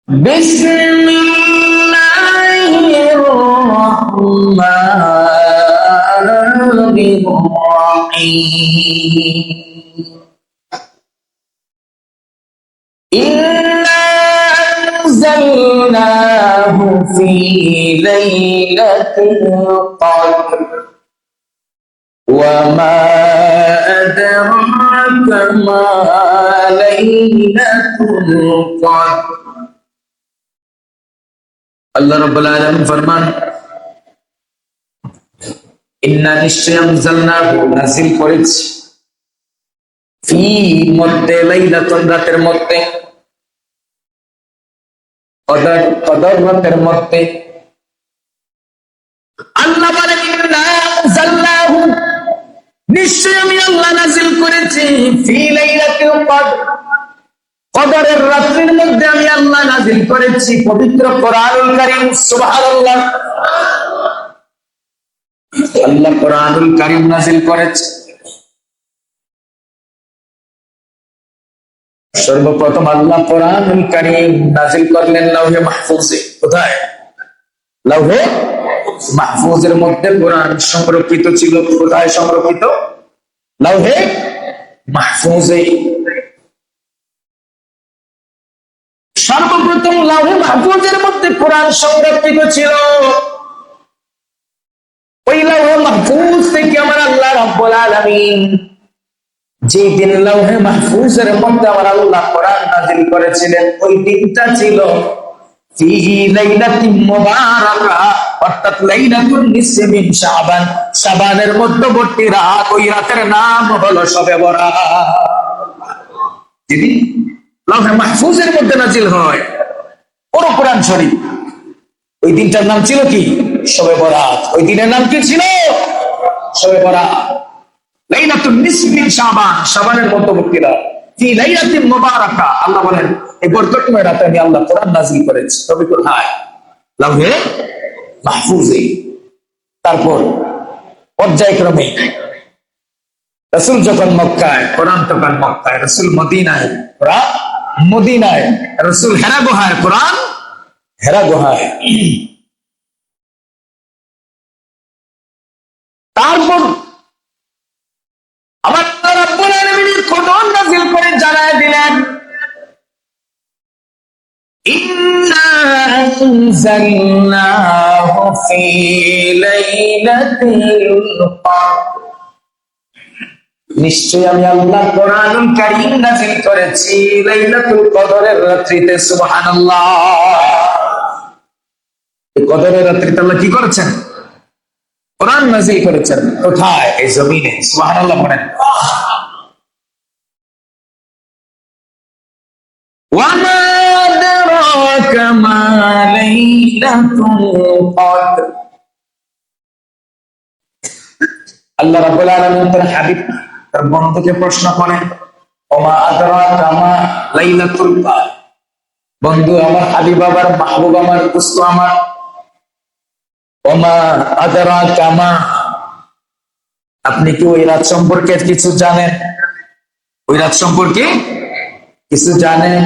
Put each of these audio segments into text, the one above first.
بسم الله الرحمن الرحيم إنا أنزلناه في ليلة القدر وما أدراك ما ليلة القدر আল্লাহ রাব্বুল আলামিন ফরমান ইন্না নিশ্চয় আনজালনাহু নাযিল করেছি ফি মধ্যে লাইলাতুল রাতের মধ্যে কদর রাতের মধ্যে আল্লাহ বলেন ইন্না আনজালনাহু নিশ্চয় আমি আল্লাহ নাযিল করেছি ফি লাইলাতুল কদর কদরের রাতের মধ্যে আমি আল্লাহ নাযিল করেছি পবিত্র কোরআনুল কারীম সুবহানাল্লাহ আল্লাহ কোরআনুল কারীম নাযিল করেছে সর্বপ্রথম আল্লাহ কোরআনুল কারীম নাযিল করলেন লাউহে মাহফুজে কোথায় লাউহে মাহফুজের মধ্যে কোরআন সংরক্ষিত ছিল কোথায় সংরক্ষিত লাউহে মাহফুজে সর্বপ্রথম লাউহে মাহফুজের মধ্যে কোরআন সংরক্ষিত ছিল ওই লাউহে মাহফুজ থেকে আমার আল্লাহ রাব্বুল আলামিন যে দিন লাউহে মাহফুজের মধ্যে আমার আল্লাহ কোরআন নাযিল করেছিলেন ওই দিনটা ছিল ফিহি লাইলাতুম মুবারাকা অর্থাৎ লাইলাতুন নিসফি মিন শাবান শাবানের মধ্যবর্তী রাত ওই রাতের নাম হলো শবে বরাত যেদিন লাউহে মাহফুজের মধ্যে নাযিল হয় পুরো কোরআন শরীফ ওই দিনটার নাম ছিল কি শবে বরাত ওই দিনের নাম কি ছিল শবে বরাত লাইলাতুন নিসফি মিন শাবান শাবানের মধ্যবর্তী রাত ফি লাইলাতিন মুবারাকা আল্লাহ বলেন এই বরকতময় রাতে আমি আল্লাহ কোরআন নাযিল করেছি তবে কোথায় লাউহে মাহফুজে তারপর পর্যায়ক্রমে রাসূল যখন মক্কায় কোরআন তখন মক্কায় রাসূল মদিনায় কোরআন মদিনায় রাসূল হেরা গুহায় কোরআন হেরা গুহায় তারপর আমার রব্বুল আলামিন কোরআন নাযিল করে জানায় দিলেন ইন্না আনজালনাহু ফি লাইলাতিল কদর নিশ্চয় আমি আল্লাহ কোরআনুল কারীম নাযিল করেছি লাইলাতুল কদরের রাত্রিতে সুবহানাল্লাহ এই কদরের রাত্রিতে আল্লাহ কি করেছেন কোরআন নাযিল করেছেন কোথায় এই জমিনে সুবহানাল্লাহ বলেন ওয়ামা আদরাকা মা লাইলাতুল কদর আল্লাহ রাব্বুল আলামিন তার হাবিব তার বন্ধুকে প্রশ্ন করেন ওমা আদরাকা মা লাইলাতুল কদর বন্ধু আমার হাবিব আমার মাহবুব আমার দোস্ত আমার ওমা আদরাকা মা আপনি কি ওই রাত সম্পর্কে কিছু জানেন ওই রাত সম্পর্কে কিছু জানেন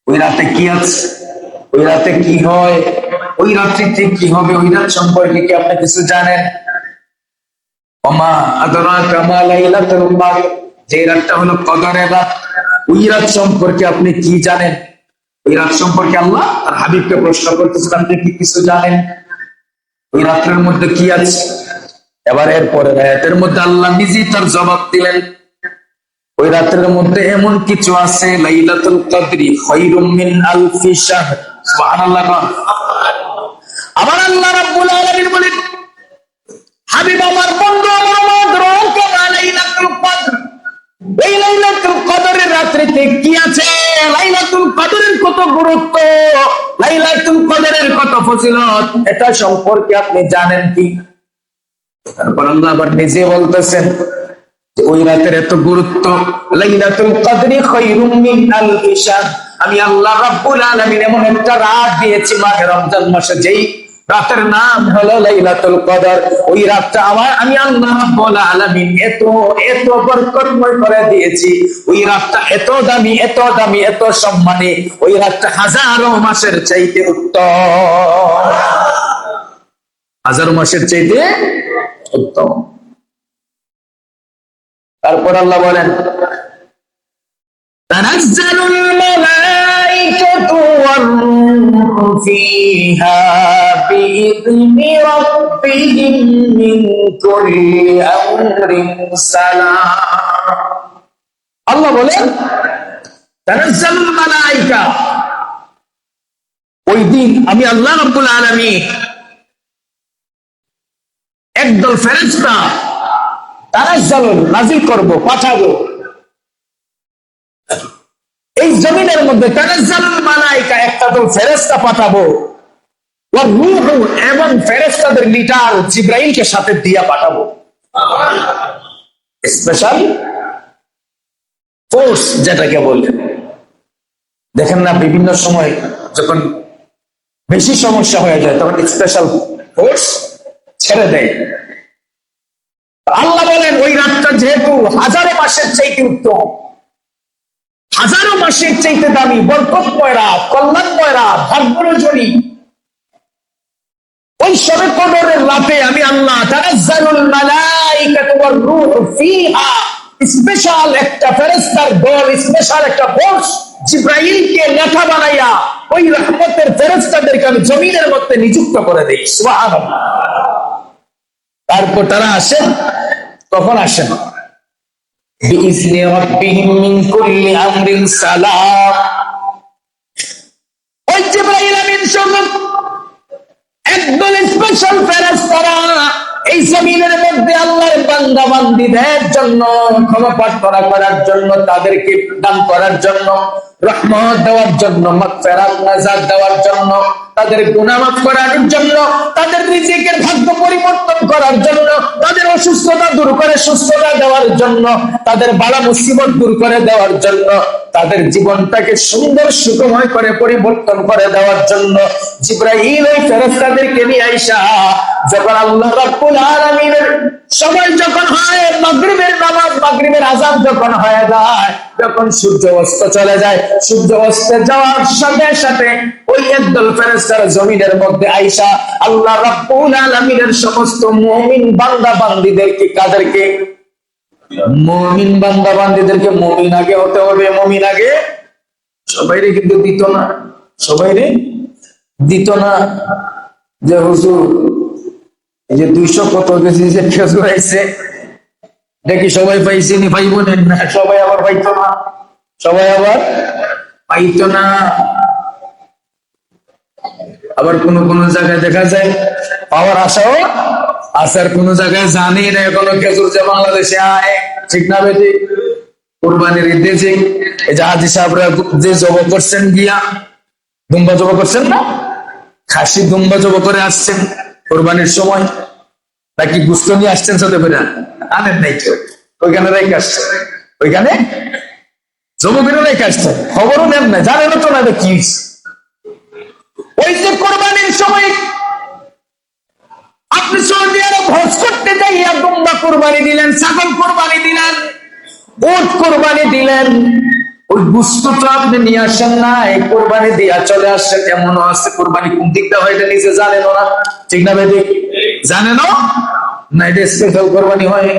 ওই রাতে কি আছে ওই রাতে কি হয় ওই রাত্রিতে কি হবে ওই রাত সম্পর্কে কি আপনি কিছু জানেন ওমা আদরাকা মা লাইলাতুল কদর যে রাতটা হলো কদরের রাত ওই রাত সম্পর্কে আপনি কি জানেন ওই রাত সম্পর্কে আল্লাহ তার হাবিবকে প্রশ্ন করতেছেন আপনি কি কিছু জানেন ওই রাতের মধ্যে কি আছে এবার এরপরে আয়াতের মধ্যে আল্লাহ নিজেই তার জবাব দিলেন ওই রাতের মধ্যে এমন কিছু আছে লাইলাতুল কদরি খায়রুম মিন আলফি শাহর সুবহানাল্লাহ আমার আল্লাহ রাব্বুল আলামিন বলেন হাবিব আমার বন্ধু আমার আদরাকা মা লাইলাতুল কদর এই লাইলাতুল কদরের রাত্রিতে কি আছে লাইলাতুল কদরের কত গুরুত্ব লাইলাতুল কদরের কত ফজিলত এটা সম্পর্কে আপনি জানেন কি তারপর আল্লাহ আবার নিজে বলতেছেন যে ওই রাতের এত গুরুত্ব লাইলাতুল কদরি খায়রুম মিন আলফি শাহর আমি আল্লাহ রাব্বুল আলামিন এমন একটা রাত দিয়েছি মাহে রমজান মাসে যেই রাতের নাম হলো লাইলাতুল কদর। ওই রাতটা আমি আল্লাহ রাব্বুল আলামিন এত এত বরকতময় করে দিয়েছি। ওই রাতটা এত দামি, এত দামি, এত সম্মানী। ওই রাতটা হাজারো মাসের চাইতে উত্তম, হাজারো মাসের চাইতে উত্তম। তারপর আল্লাহ বলেন, তানাজ্জালুল মালাইকাতু ওয়ার-রূহু ফীহা বিইذনি রাব্বিহিম মিন কুল্লি আমরিন সালাম। আল্লাহ বলেন, তানাজ্জালুল মালাইকা, ওই দিন আমি আল্লাহ রাব্বুল আলামিন একদল ফেরেশতা তানাজ্জালুল নাযিল করব, পাঠাবো এই জমিনের মধ্যে। তানাজ্জালুল মালাইকা, একটা দল ফেরেশতা পাঠাবো। ওয়ার রূহু, এবং ফেরেশতাদের লিডার জিবরাইলকে সাথে দিয়া পাঠাবো। স্পেশাল ফোর্স যেটাকে বলে। দেখেন না, বিভিন্ন সময় যখন বেশি সমস্যা হয়ে যায় তখন স্পেশাল ফোর্স ছেড়ে দেয়। আল্লাহ বলেন, ওই রাতটা যেহেতু হাজারো মাসের চাইতে উত্তম, হাজারো মাসের চাইতে দামি, বরকতময় রাত, কল্যাণময় রাত, ভাগ্যরজনী, ওই শবে কদরের রাতে আমি আল্লাহ তানাজ্জালুল মালাইকাতু ওয়ার রূহু ফীহা, স্পেশাল একটা ফেরেশতার দল, স্পেশাল একটা ফোর্স জিবরাইলকে লেখা বানাইয়া ওই রহমতের ফেরেশতাদেরকে আমি জমিনের মধ্যে নিযুক্ত করে দেই। সুবহানাল্লাহ। তারপর তারা আসেন, কখন আসেন? বিইذনি রাব্বিহিম মিন কুল্লি আমরিন সালাম। ওই জিবরাইল আমিন সহ একদল স্পেশাল ফেরেশতারা এই জমিনের মধ্যে আল্লাহর বান্দা বান্দীদের জন্য ক্ষমা প্রার্থনা করার জন্য, তাদেরকে দান করার জন্য, রহমত দেওয়ার জন্য, মাগফিরাত নাজাত দেওয়ার জন্য, তাদের গুনাহ মাফ করার জন্য, তাদের রিজিকের ভাগ্য পরিবর্তন করার জন্য, তাদের অসুস্থতা দূর করে সুস্থতা দেওয়ার জন্য, তাদের বালা মুসিবত দূর করে দেওয়ার জন্য, তাদের জীবনটাকে সুন্দর সুখময় করে পরিবর্তন করে দেওয়ার জন্য জিবরাইল ওই ফেরেশতাদেরকে নিয়ে আইসা যখন আল্লাহ রাব্বুল আলামিনের সময় যখন হয়, মাগরিবের নামাজ, মাগরিবের আযান যখন হয়ে যায়, যখন সূর্য অস্ত চলে যায়, সূর্য অস্ত যাওয়ার সাথে সাথে ওই একদল ফেরেশতারা জমিনের মধ্যে আইসা আল্লাহ রাব্বুল আলামিনের সমস্ত মুমিন বান্দা বান্দীদেরকে, কাদেরকে? মুমিন বান্দা বান্দীদেরকে। মুমিন আগে হতে হবে, মুমিন আগে। সবাইরে কিন্তু দিত না, সবাইরে দিত না। যে হুজুর এই যে 200 কত কেজি যে খেজুর আইছে, দেখি সবাই পাইছে নি? পাইব না, সবাই আবার পাইতো না, সবাই আবার পাইতো না। আবার কোন কোন জায়গায় দেখা যায় পাওয়ার আশাও আসার, কোন জায়গায় জানি না এখনো খেজুর যে বাংলাদেশে আয়। ঠিক না বেটি? কোরবানির ঈদে যে এই যে হাজী সাহেবরা যে জব করছেন, গিয়া দুম্বা জব করছেন না, খাসি দুম্বা জব করে আসছেন কোরবানির সময়, নাকি গুস্ত নিয়ে আসছেন সাথে করে? আনেন নাই কেউ, ওইখানে রেখে আসছেন, ওইখানে জব করে রেখে আসছেন, খবরও নেন না, জানেন তো না কি। ওই যে কোরবানির সময় আপনি সৌদি আরব হজ করতে যাইয়া দুম্বা কোরবানি দিলেন, ছাগল কোরবানি দিলেন, উট কোরবানি দিলেন, ওই গুস্ত তো আপনি নিয়ে আসেন না, এই কোরবানি দিয়া চলে আসছেন। এমনও আছে কোরবানি কোন দিকটা হয় এটা নিজে জানেন না। ঠিক না বেদি? জানেন না? এটা স্পেশাল কোরবানি হয়,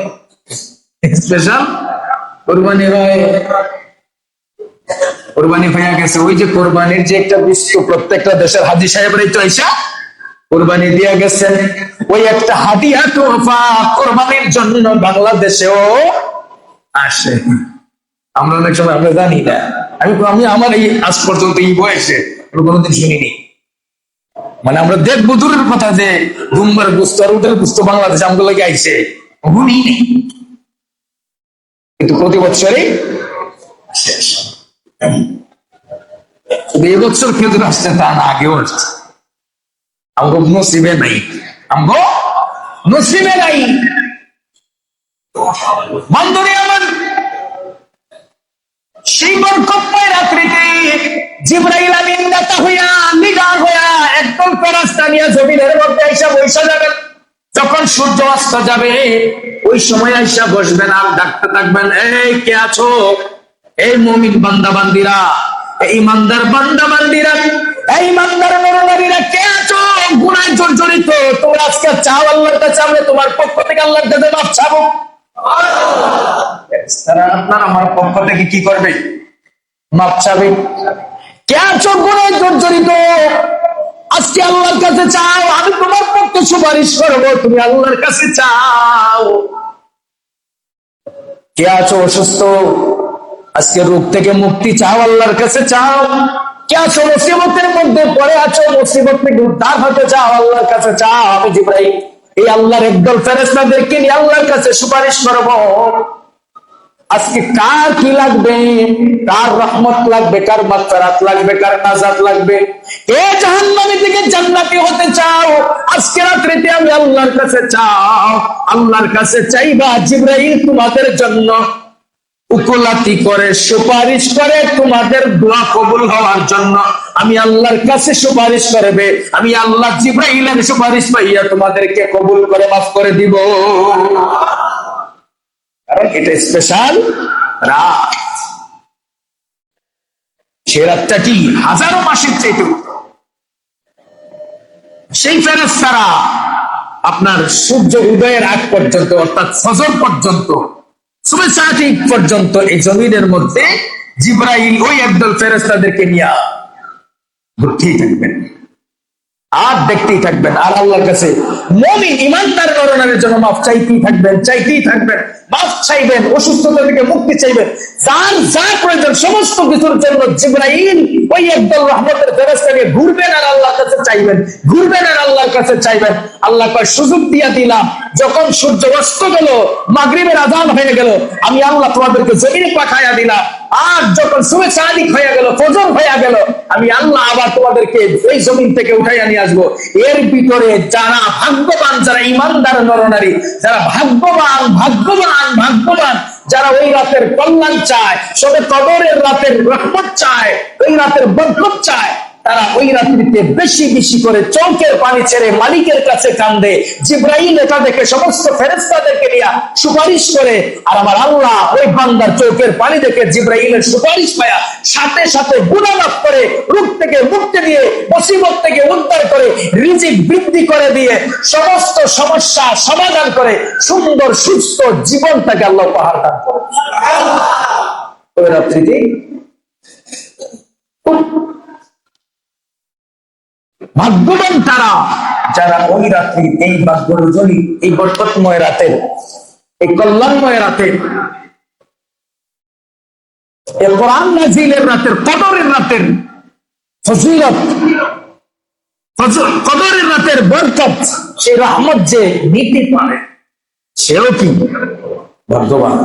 স্পেশাল কোরবানি হয়। কোরবানি হয়ে গেছে। ওই যে কোরবানির যে একটা গুস্ত প্রত্যেকটা দেশের হাজী সাহেবরাই তো আইসা কোরবানি দিয়া গেছেন, ওই একটা হাদিয়া তোহফা কোরবানির জন্য বাংলাদেশেও আসে। আমরা অনেক সময় আমরা জানি না। আমি আমার এই আজ পর্যন্ত এই বয়সে কোনোদিন শুনিনি। মানে আমরা দেখবো দূরের কথা যে দুম্বার গুস্ত আর উটের গুস্ত বাংলাদেশ আমগুলো লাগে আইসে, শুনি, কিন্তু প্রতি বছরই শেষ। এবছর খেজুর আসছে তা না, আগেও আসছে। আমগো নসিবে নাই, আমগো নসিবে নাই। বন্ধুরে আমার, সেই বরকতময় রাত্রিতে জিবরাইল আমিন নেতা হইয়া, লিডার হইয়া একদম ফেরেশতা নিয়ে জমিনের মধ্যে আইসা বসে যাবেন। যখন সূর্য অস্ত যাবে ওই সময় আইসা বসবেন আর ডাকতে থাকবেন, এই কে আছো? এই মুমিন বান্দা বান্দিরা, এই ইমানদার বান্দা বান্দিরা, এই ইমানদার নরনারীরা, কে আছো? গুনায় জর্জরিত, তোমরা আজকে চাও আল্লাহর কাছে, আমরা তোমার পক্ষ থেকে আল্লাহর কাছে মাফ চাবো। তারা আপনার আমার পক্ষ থেকে কি করবে? মাফ চাবে। কে আছো গুনায় জর্জরিত? আজকে আল্লাহর কাছে চাও, আমি তোমার পক্ষে সুপারিশ করবো, তুমি আল্লাহর কাছে চাও। কে আছো অসুস্থ? আজকে রোগ থেকে মুক্তি চাও, আল্লাহর কাছে চাও। কে আছো মুসিবতের মধ্যে পড়ে আছো, মুসিবত থেকে উদ্ধার হতে চাও, আল্লাহর কাছে চাও। আমি জিবরাইল এই আল্লাহর একদল ফেরেশতাদেরকে নিয়ে আল্লাহর কাছে সুপারিশ করবো। আজকে কার কি লাগবে? কার রহমত লাগবে, কার মাগফিরাত লাগবে, কার নাজাত লাগবে? কে জাহান্নামী থেকে জান্নাতি হতে চাও? আজকে রাত্রিতে আমি আল্লাহর কাছে চাও, আল্লাহর কাছে চাইবা। জিবরাইল তোমাদের জন্য উকুলাতি করে সুপারিশ করে তোমাদের দোয়া কবুল হওয়ার জন্য। আমি আল্লাহর কাছে সুপারিশ করবে, আমি আল্লাহ জিবরাইলের সুপারিশ পাইয়া তোমাদেরকে কবুল করে মাফ করে দিব। কারণ এটা স্পেশাল রাত। সে রাতটা কি হাজারো মাসের চাইতে। সেই ফেরেশতারা আপনার সূর্য উদয়ের আগ পর্যন্ত, অর্থাৎ ফজর পর্যন্ত, সুবহ সাদিক পর্যন্ত এই জমিনের মধ্যে জিবরাইল ওই একদল ফেরেশতাদেরকে নিয়ে ঘুরতেই থাকবেন আর দেখতেই থাকবেন। আর আল্লাহর কাছে মুমিন ইমানদার নরনারীর জন্য মাফ চাইতেই থাকবেন, চাইতেই থাকবেন, মাফ চাইবেন, অসুস্থতা থেকে মুক্তি চাইবেন, যার যা প্রয়োজন সমস্ত কিছুর জন্য জিবরাইল ওই একদল রহমতের ফেরেশতা নিয়ে ঘুরবেন আর আল্লাহর কাছে চাইবেন, ঘুরবেন আর আল্লাহর কাছে চাইবেন। আল্লাহ কয় সুযোগ দিয়া দিলাম, যখন সূর্য অস্ত গেল, মাগরিবের আযান হয়ে গেল, আমি আল্লাহ তোমাদেরকে জমিনে পাঠাইয়া দিলাম। আর যখন সুবহ সাদিক হয়ে গেল, ফজর হয়ে গেল, আমি আল্লাহ আবার তোমাদেরকে ওই জমিন থেকে উঠাইয়া নিয়ে আসবো। এর ভিতরে যারা ভাগ্যবান, যারা ইমানদার নরনারী, যারা ভাগ্যবান ভাগ্যবান ভাগ্যবান, যারা ওই রাতের কল্যাণ চায়, সবে কদরের রাতের রহমত চায়, ওই রাতের বরকত চায়, তারা ওই রাত্রিতে বেশি বেশি করে চোখের পানি ছেড়ে মালিকের কাছে কান্দে। জিবরাইল এটা দেখে সমস্ত ফেরেশতাদেরকে নিয়ে সুপারিশ করে, আর আমার আল্লাহ ওই বান্দার চোখের পানি দেখে জিবরাইলের সুপারিশ পায়া সাথে সাথে গুনাহ মাফ করে, রোগ থেকে মুক্তি দিয়ে, মুসিবত থেকে উদ্ধার করে, রিজিক বৃদ্ধি করে দিয়ে, সমস্ত সমস্যা সমাধান করে, সুন্দর সুস্থ জীবন তাকে আল্লাহ উপহার দান করে। ওই রাত্রিতে ভাগ্যবান তারা যারা ওই রাত্রি, এই ভাগ্যরজনী, এই বরকতময় রাতের, এই কল্যাণময় রাতের, এই কোরআন নাজিলের রাতের, কদরের রাতের ফজিলত, কদরের রাতের বরকত, সেই রহমত যে নিতে পারে, সেও কি ভাগ্যবান।